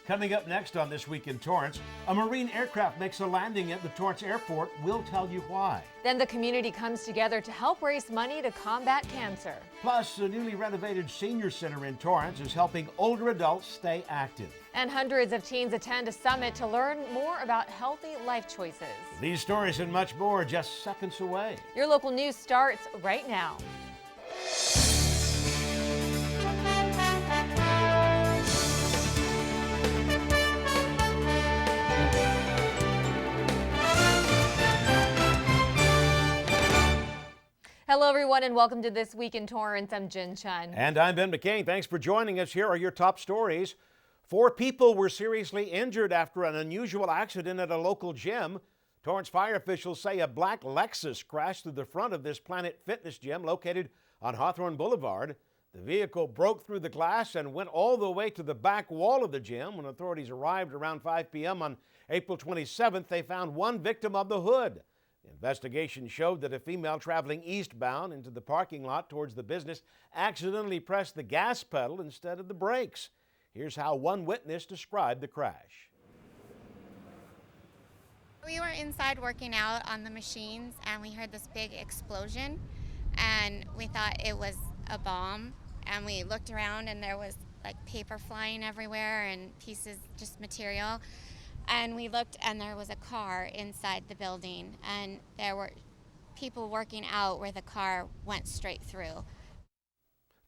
Coming up next on This Week in Torrance, a Marine aircraft makes a landing at the Torrance Airport. We'll tell you why. Then the community comes together to help raise money to combat cancer. Plus, the newly renovated senior center in Torrance is helping older adults stay active. And hundreds of teens attend a summit to learn more about healthy life choices. These stories and much more just seconds away. Your local news starts right now. Hello, everyone, and welcome to This Week in Torrance. I'm Jen Chun. And I'm Ben McCain. Thanks for joining us. Here are your top stories. 4 people were seriously injured after an unusual accident at a local gym. Torrance fire officials say a black Lexus crashed through the front of this Planet Fitness gym located on Hawthorne Blvd. The vehicle broke through the glass and went all the way to the back wall of the gym. When authorities arrived around 5 p.m. on April 27th, they found one victim of the hood. The investigation showed that a female traveling eastbound into the parking lot towards the business accidentally pressed the gas pedal instead of the brakes. Here's how one witness described the crash. We were inside working out on the machines and we heard this big explosion and we thought it was a bomb, and we looked around and there was like paper flying everywhere and pieces, just material. And we looked and there was a car inside the building and there were people working out where the car went straight through.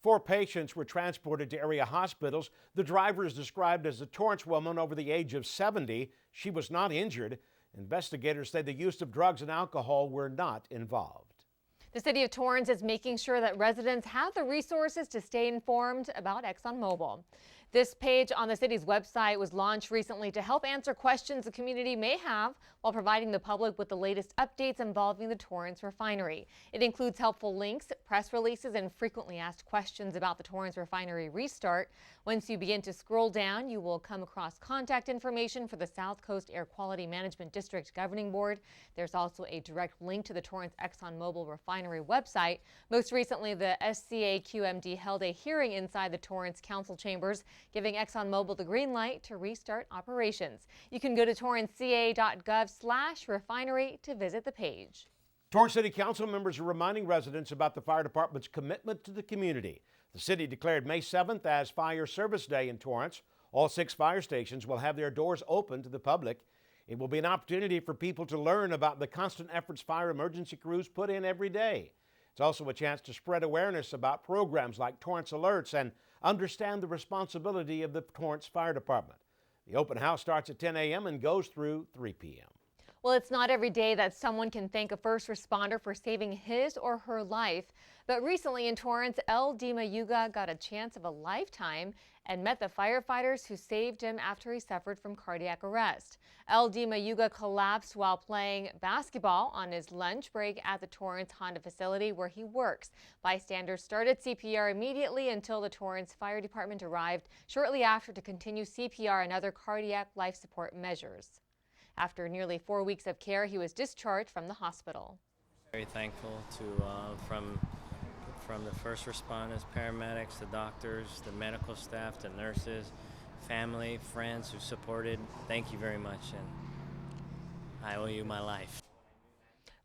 4 patients were transported to area hospitals. The driver is described as a Torrance woman over the age of 70. She was not injured. Investigators say the use of drugs and alcohol were not involved. The City of Torrance is making sure that residents have the resources to stay informed about ExxonMobil. This page on the city's website was launched recently to help answer questions the community may have while providing the public with the latest updates involving the Torrance refinery. It includes helpful links, press releases, and frequently asked questions about the Torrance refinery restart. Once you begin to scroll down, you will come across contact information for the South Coast Air Quality Management District Governing Board. There's also a direct link to the Torrance ExxonMobil refinery website. Most recently, the SCAQMD held a hearing inside the Torrance Council chambers, giving ExxonMobil the green light to restart operations. You can go to torranceca.gov/refinery to visit the page. Torrance City Council members are reminding residents about the fire department's commitment to the community. The city declared May 7th as Fire Service Day in Torrance. All 6 fire stations will have their doors open to the public. It will be an opportunity for people to learn about the constant efforts fire emergency crews put in every day. It's also a chance to spread awareness about programs like Torrance Alerts and understand the responsibility of the Torrance Fire Department. The open house starts at 10 a.m. and goes through 3 p.m. Well, it's not every day that someone can thank a first responder for saving his or her life. But recently in Torrance, El Dima Yuga got a chance of a lifetime and met the firefighters who saved him after he suffered from cardiac arrest. El Dima Yuga collapsed while playing basketball on his lunch break at the Torrance Honda facility where he works. Bystanders started CPR immediately until the Torrance Fire Department arrived shortly after to continue CPR and other cardiac life support measures. After nearly 4 weeks of care, he was discharged from the hospital. Very thankful to from the first responders, paramedics, the doctors, the medical staff, the nurses, family, friends who supported. Thank you very much, and I owe you my life.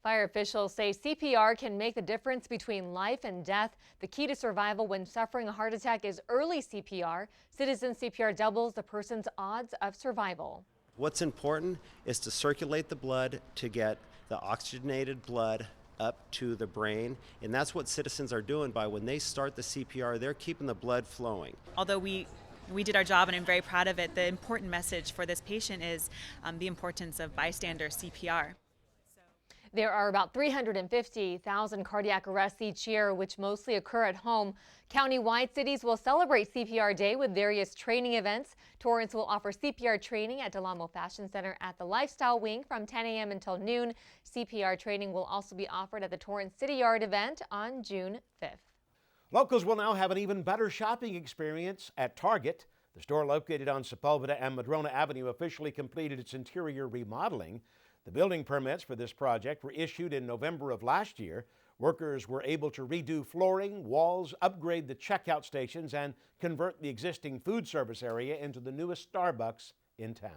Fire officials say CPR can make the difference between life and death. The key to survival when suffering a heart attack is early CPR. Citizen CPR doubles the person's odds of survival. What's important is to circulate the blood to get the oxygenated blood up to the brain, and that's what citizens are doing by when they start the CPR, they're keeping the blood flowing. Although we did our job and I'm very proud of it, the important message for this patient is the importance of bystander CPR. There are about 350,000 cardiac arrests each year, which mostly occur at home. County-wide, cities will celebrate CPR Day with various training events. Torrance will offer CPR training at Del Amo Fashion Center at the Lifestyle Wing from 10 a.m. until noon. CPR training will also be offered at the Torrance City Yard event on June 5th. Locals will now have an even better shopping experience at Target. The store located on Sepulveda and Madrona Avenue officially completed its interior remodeling. The building permits for this project were issued in November of last year. Workers were able to redo flooring, walls, upgrade the checkout stations, and convert the existing food service area into the newest Starbucks in town.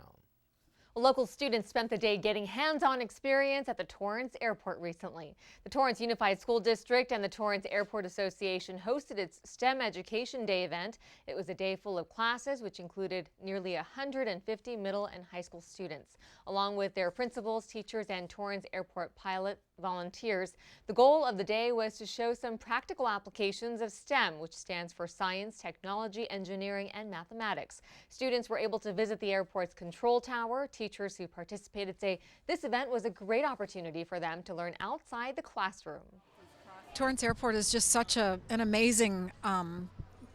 Local students spent the day getting hands-on experience at the Torrance Airport recently. The Torrance Unified School District and the Torrance Airport Association hosted its STEM Education Day event. It was a day full of classes, which included nearly 150 middle and high school students, along with their principals, teachers, and Torrance Airport pilot volunteers. The goal of the day was to show some practical applications of STEM, which stands for science, technology, engineering, and mathematics. Students were able to visit the airport's control tower. Teachers who participated say this event was a great opportunity for them to learn outside the classroom. Torrance Airport is just such an amazing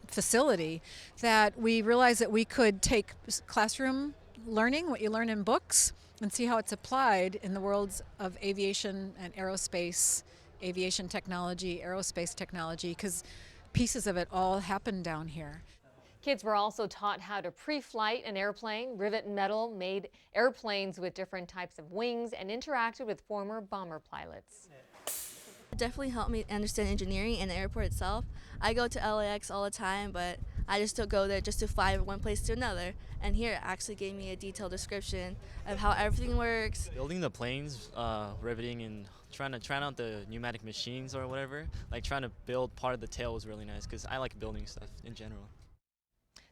facility that we realized that we could take classroom learning, what you learn in books, and see how it's applied in the worlds of aviation and aerospace, aviation technology, aerospace technology, because pieces of it all happen down here. Kids were also taught how to pre-flight an airplane. Rivet and Metal made airplanes with different types of wings and interacted with former bomber pilots. It definitely helped me understand engineering and the airport itself. I go to LAX all the time, but I just don't go there just to fly from one place to another. And here it actually gave me a detailed description of how everything works. Building the planes, riveting and trying out the pneumatic machines or whatever, like trying to build part of the tail was really nice because I like building stuff in general.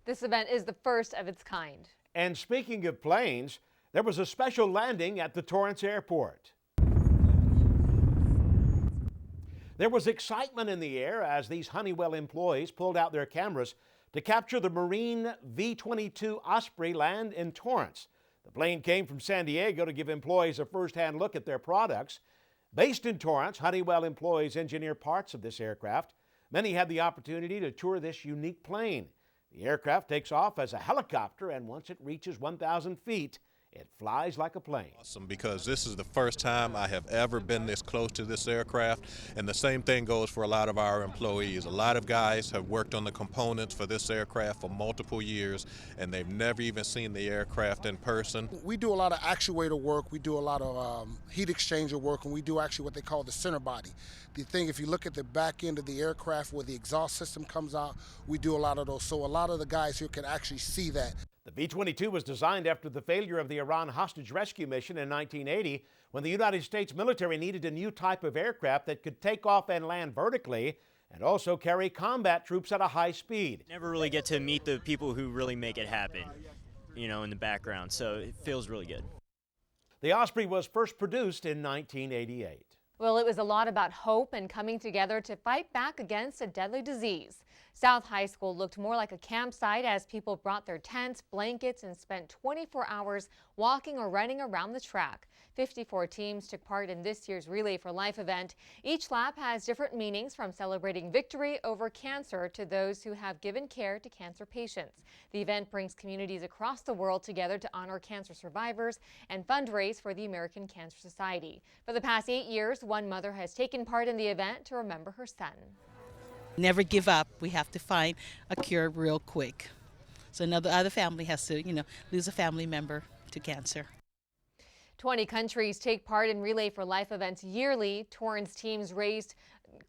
This event is the first of its kind. And speaking of planes, there was a special landing at the Torrance Airport. There was excitement in the air as these Honeywell employees pulled out their cameras to capture the Marine V-22 Osprey land in Torrance. The plane came from San Diego to give employees a first-hand look at their products. Based in Torrance, Honeywell employees engineer parts of this aircraft. Many had the opportunity to tour this unique plane. The aircraft takes off as a helicopter, and once it reaches 1,000 feet, it flies like a plane. Awesome, because this is the first time I have ever been this close to this aircraft, and the same thing goes for a lot of our employees. A lot of guys have worked on the components for this aircraft for multiple years, and they've never even seen the aircraft in person. We do a lot of actuator work, we do a lot of heat exchanger work, and we do actually what they call the center body. The thing, if you look at the back end of the aircraft where the exhaust system comes out, we do a lot of those. So a lot of the guys here can actually see that. The V-22 was designed after the failure of the Iran hostage rescue mission in 1980, when the United States military needed a new type of aircraft that could take off and land vertically and also carry combat troops at a high speed. Never really get to meet the people who really make it happen, you know, in the background, so it feels really good. The Osprey was first produced in 1988. Well, it was a lot about hope and coming together to fight back against a deadly disease. South High School looked more like a campsite as people brought their tents, blankets, and spent 24 hours walking or running around the track. 54 teams took part in this year's Relay for Life event. Each lap has different meanings, from celebrating victory over cancer to those who have given care to cancer patients. The event brings communities across the world together to honor cancer survivors and fundraise for the American Cancer Society. For the past 8 years, one mother has taken part in the event to remember her son. Never give up. We have to find a cure real quick. So other family has to, lose a family member to cancer. 20 countries take part in Relay for Life events yearly. Torrance teams raised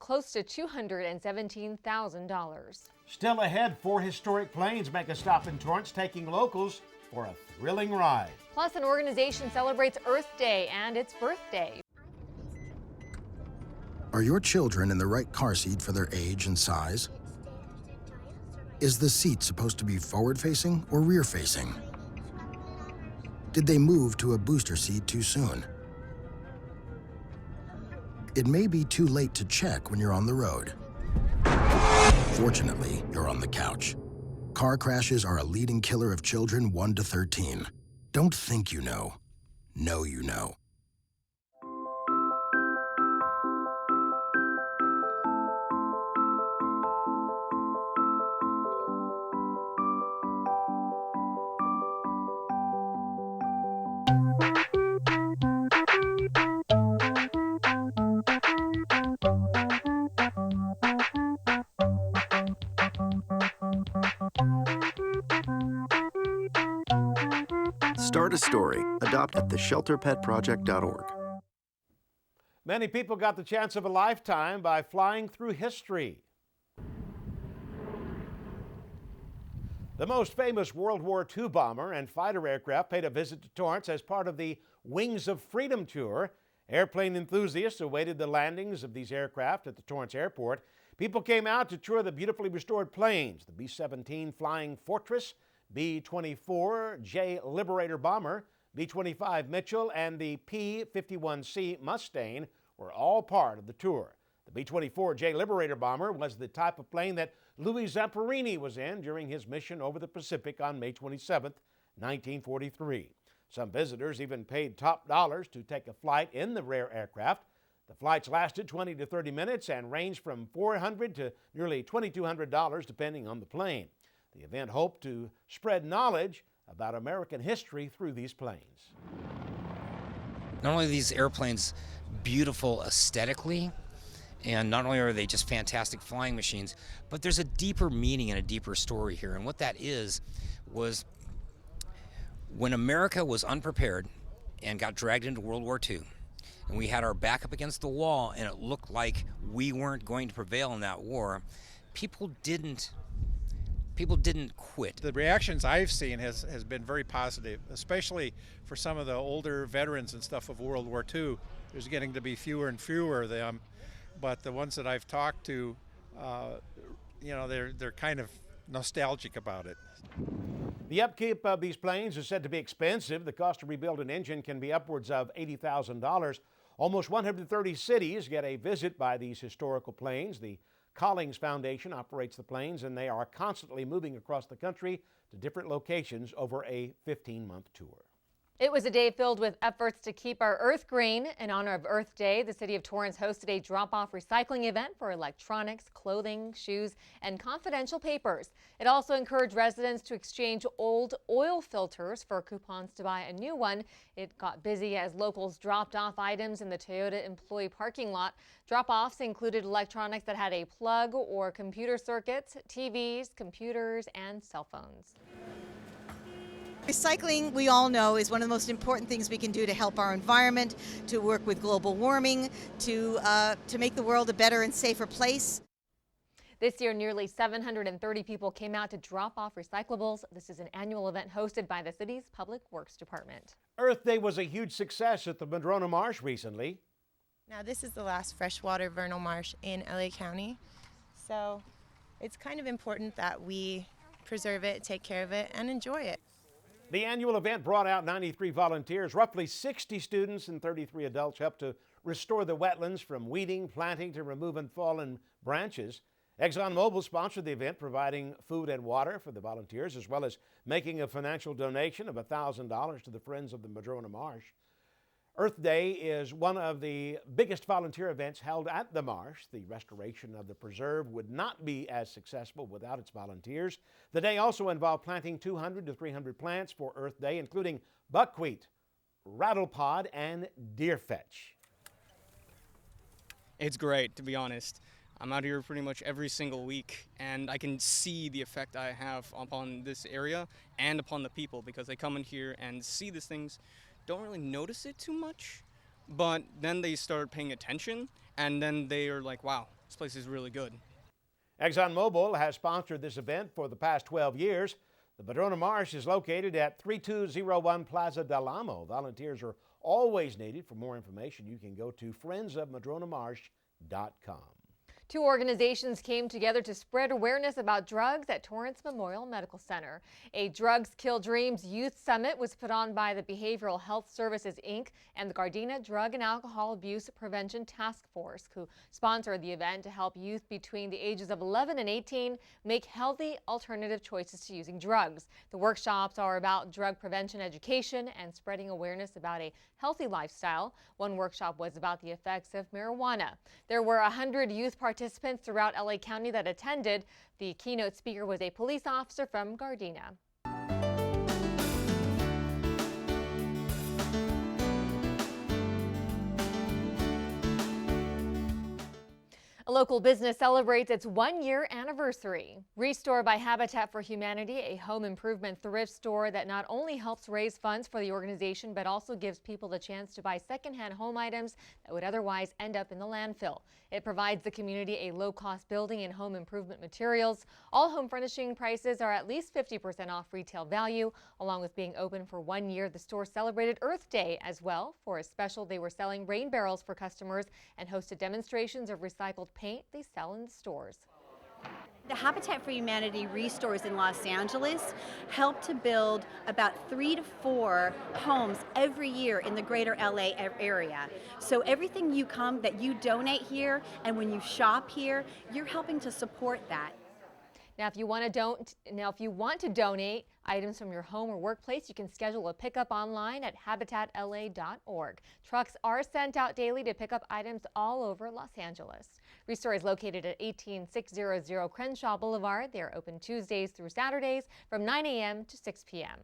close to $217,000. Still ahead, 4 historic planes make a stop in Torrance, taking locals for a thrilling ride. Plus, an organization celebrates Earth Day and its birthday. Are your children in the right car seat for their age and size? Is the seat supposed to be forward-facing or rear-facing? Did they move to a booster seat too soon? It may be too late to check when you're on the road. Fortunately, you're on the couch. Car crashes are a leading killer of children 1 to 13. Don't think you know. Know you know. Start a story. Adopt at theshelterpetproject.org. Many people got the chance of a lifetime by flying through history. The most famous World War II bomber and fighter aircraft paid a visit to Torrance as part of the Wings of Freedom tour. Airplane enthusiasts awaited the landings of these aircraft at the Torrance Airport. People came out to tour the beautifully restored planes, the B-17 Flying Fortress, B-24J Liberator bomber, B-25 Mitchell, and the P-51C Mustang were all part of the tour. The B-24J Liberator bomber was the type of plane that Louis Zamperini was in during his mission over the Pacific on May 27, 1943. Some visitors even paid top dollars to take a flight in the rare aircraft. The flights lasted 20 to 30 minutes and ranged from $400 to nearly $2,200 depending on the plane. The event hoped to spread knowledge about American history through these planes. Not only are these airplanes beautiful aesthetically, and not only are they just fantastic flying machines, but there's a deeper meaning and a deeper story here. And what that was when America was unprepared and got dragged into World War II, and we had our back up against the wall, and it looked like we weren't going to prevail in that war, people didn't quit. The reactions I've seen has been very positive, especially for some of the older veterans and stuff of World War II. There's getting to be fewer and fewer of them, but the ones that I've talked to, they're kind of nostalgic about it. The upkeep of these planes is said to be expensive. The cost to rebuild an engine can be upwards of $80,000. Almost 130 cities get a visit by these historical planes. The Collings Foundation operates the planes, and they are constantly moving across the country to different locations over a 15-month tour. It was a day filled with efforts to keep our Earth green. In honor of Earth Day, the City of Torrance hosted a drop-off recycling event for electronics, clothing, shoes, and confidential papers. It also encouraged residents to exchange old oil filters for coupons to buy a new one. It got busy as locals dropped off items in the Toyota employee parking lot. Drop-offs included electronics that had a plug or computer circuits, TVs, computers, and cell phones. Recycling, we all know, is one of the most important things we can do to help our environment, to work with global warming, to make the world a better and safer place. This year, nearly 730 people came out to drop off recyclables. This is an annual event hosted by the city's Public Works Department. Earth Day was a huge success at the Madrona Marsh recently. Now, this is the last freshwater vernal marsh in LA County, so it's kind of important that we preserve it, take care of it, and enjoy it. The annual event brought out 93 volunteers. Roughly 60 students and 33 adults helped to restore the wetlands from weeding, planting to removing fallen branches. ExxonMobil sponsored the event, providing food and water for the volunteers, as well as making a financial donation of $1,000 to the Friends of the Madrona Marsh. Earth Day is one of the biggest volunteer events held at the marsh. The restoration of the preserve would not be as successful without its volunteers. The day also involved planting 200 to 300 plants for Earth Day, including buckwheat, rattlepod, and deerfetch. It's great, to be honest. I'm out here pretty much every single week, and I can see the effect I have upon this area and upon the people, because they come in here and see these things, don't really notice it too much, but then they start paying attention, and then they are like, wow, this place is really good. ExxonMobil has sponsored this event for the past 12 years. The Madrona Marsh is located at 3201 Plaza del Amo. Volunteers are always needed. For more information, you can go to friendsofmadronamarsh.com. Two organizations came together to spread awareness about drugs at Torrance Memorial Medical Center. A Drugs Kill Dreams Youth Summit was put on by the Behavioral Health Services, Inc. and the Gardena Drug and Alcohol Abuse Prevention Task Force, who sponsored the event to help youth between the ages of 11 and 18 make healthy alternative choices to using drugs. The workshops are about drug prevention education and spreading awareness about a healthy lifestyle. One workshop was about the effects of marijuana. There were 100 youth participants throughout LA County that attended. The keynote speaker was a police officer from Gardena. local business celebrates its 1-year anniversary. Restore by Habitat for Humanity, a home improvement thrift store that not only helps raise funds for the organization, but also gives people the chance to buy secondhand home items that would otherwise end up in the landfill. It provides the community a low-cost building and home improvement materials. All home furnishing prices are at least 50% off retail value. Along with being open for 1 year, the store celebrated Earth Day as well. For a special, they were selling rain barrels for customers and hosted demonstrations of recycled paint they sell in the stores. The Habitat for Humanity restores in Los Angeles help to build about 3 to 4 homes every year in the greater LA area. So everything that you donate here, and when you shop here, you're helping to support that. Now, if you want to donate items from your home or workplace, you can schedule a pickup online at habitatla.org. Trucks are sent out daily to pick up items all over Los Angeles. Restore is located at 18600 Crenshaw Boulevard. They are open Tuesdays through Saturdays from 9 a.m. to 6 p.m.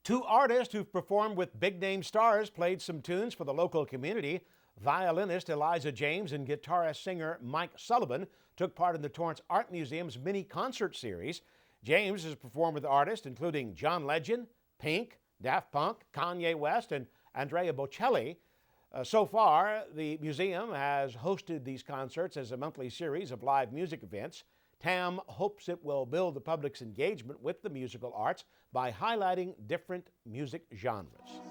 2 artists who've performed with big-name stars played some tunes for the local community. Violinist Eliza James and guitarist singer Mike Sullivan took part in the Torrance Art Museum's mini concert series. James has performed with artists including John Legend, Pink, Daft Punk, Kanye West, and Andrea Bocelli. So far, the museum has hosted these concerts as a monthly series of live music events. TAM hopes it will build the public's engagement with the musical arts by highlighting different music genres.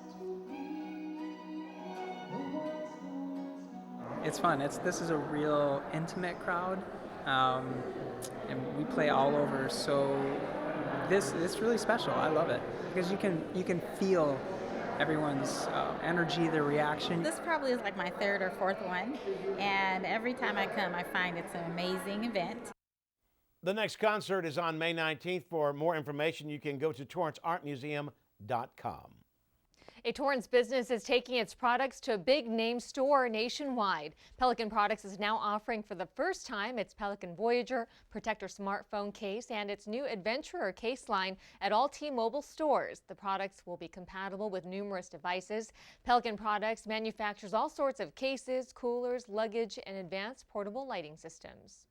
It's fun. This is a real intimate crowd, and we play all over. So it's really special. I love it because you can feel everyone's energy, their reaction. This probably is like my 3rd or 4th one, and every time I come, I find it's an amazing event. The next concert is on May 19th. For more information, you can go to torranceartmuseum.com. A Torrance business is taking its products to a big name store nationwide. Pelican Products is now offering for the first time its Pelican Voyager Protector smartphone case and its new Adventurer case line at all T-Mobile stores. The products will be compatible with numerous devices. Pelican Products manufactures all sorts of cases, coolers, luggage, and advanced portable lighting systems.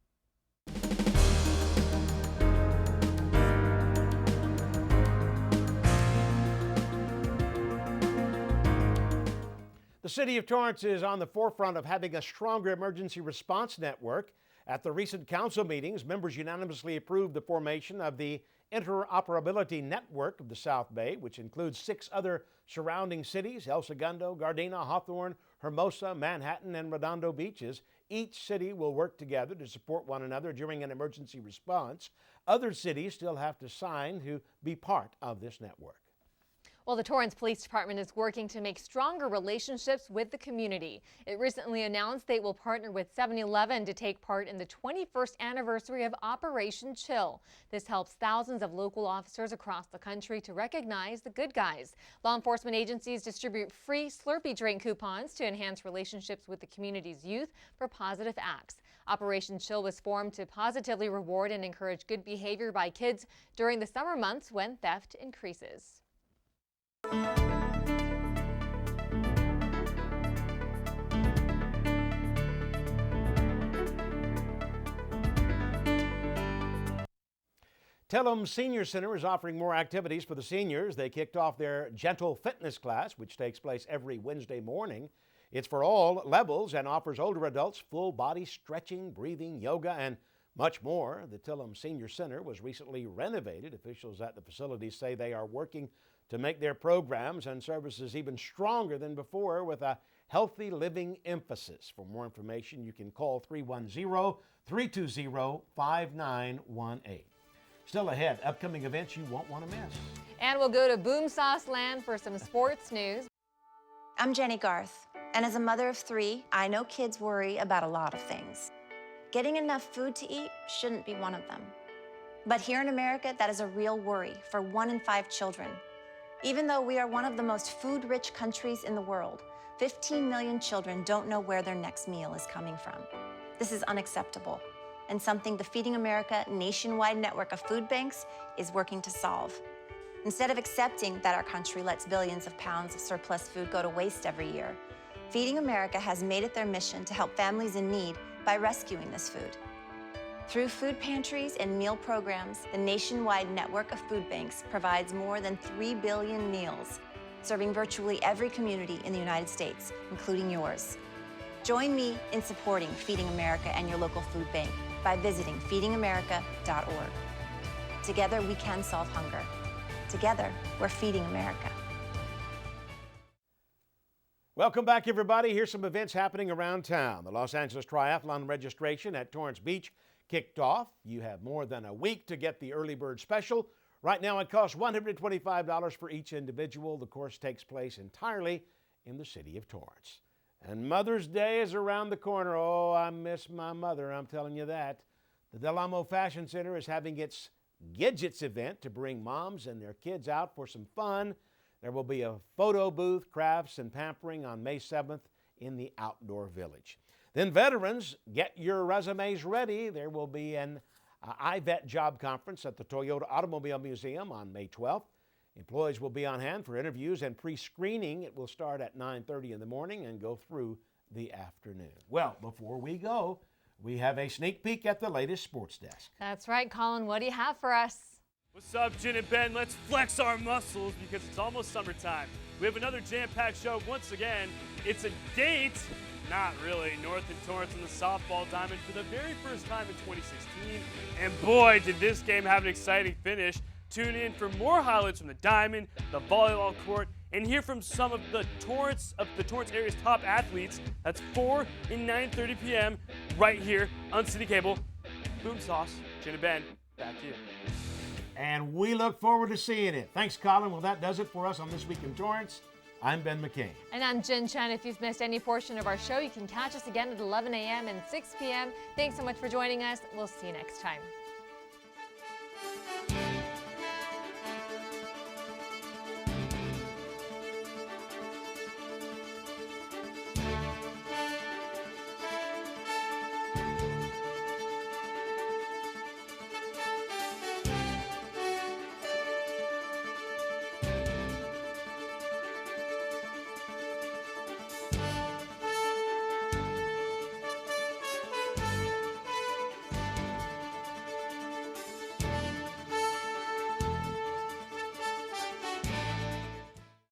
The City of Torrance is on the forefront of having a stronger emergency response network. At the recent council meetings, members unanimously approved the formation of the Interoperability Network of the South Bay, which includes 6 other surrounding cities: El Segundo, Gardena, Hawthorne, Hermosa, Manhattan, and Redondo Beaches. Each city will work together to support one another during an emergency response. Other cities still have to sign to be part of this network. Well, the Torrance Police Department is working to make stronger relationships with the community. It recently announced they will partner with 7-Eleven to take part in the 21st anniversary of Operation Chill. This helps thousands of local officers across the country to recognize the good guys. Law enforcement agencies distribute free Slurpee drink coupons to enhance relationships with the community's youth for positive acts. Operation Chill was formed to positively reward and encourage good behavior by kids during the summer months when theft increases. Tellum Senior Center is offering more activities for the seniors. They kicked off their Gentle Fitness class, which takes place every Wednesday morning. It's for all levels and offers older adults full body stretching, breathing, yoga, and much more. The Tellum Senior Center was recently renovated. Officials at the facility say they are working to make their programs and services even stronger than before with a healthy living emphasis. For more information, you can call 310-320-5918. Still ahead, upcoming events you won't want to miss. And we'll go to Boom Sauce Land for some sports news. I'm Jenny Garth, and as a mother of 3, I know kids worry about a lot of things. Getting enough food to eat shouldn't be one of them. But here in America, that is a real worry for 1 in 5 children. Even though we are one of the most food-rich countries in the world, 15 million children don't know where their next meal is coming from. This is unacceptable, and something the Feeding America nationwide network of food banks is working to solve. Instead of accepting that our country lets billions of pounds of surplus food go to waste every year, Feeding America has made it their mission to help families in need by rescuing this food. Through food pantries and meal programs, the nationwide network of food banks provides more than 3 billion meals, serving virtually every community in the United States, including yours. Join me in supporting Feeding America and your local food bank by visiting feedingamerica.org. Together, we can solve hunger. Together, we're feeding America. Welcome back, everybody. Here's some events happening around town. The Los Angeles Triathlon registration at Torrance Beach kicked off. You have more than a week to get the early bird special. Right now, it costs $125 for each individual. The course takes place entirely in the city of Torrance. And Mother's Day is around the corner. Oh, I miss my mother, I'm telling you that. The Del Amo Fashion Center is having its Gidgets event to bring moms and their kids out for some fun. There will be a photo booth, crafts, and pampering on May 7th in the Outdoor Village. Then veterans, get your resumes ready. There will be an IVET job conference at the Toyota Automobile Museum on May 12th. Employees will be on hand for interviews and pre-screening. It will start at 9:30 in the morning and go through the afternoon. Well, before we go, we have a sneak peek at the latest sports desk. That's right, Colin. What do you have for us? What's up, Jen and Ben? Let's flex our muscles because it's almost summertime. We have another jam-packed show once again. It's a date, not really, north of Torrance in the softball diamond for the very first time in 2016. And boy, did this game have an exciting finish. Tune in for more highlights from the diamond, the volleyball court, and hear from some of the Torrance area's top athletes. That's 4 and 9:30 p.m. right here on City Cable. Boom sauce, Jen and Ben, back to you. And we look forward to seeing it. Thanks, Colin. Well, that does it for us on This Week in Torrance. I'm Ben McCain. And I'm Jen Chen. If you've missed any portion of our show, you can catch us again at 11 a.m. and 6 p.m. Thanks so much for joining us. We'll see you next time.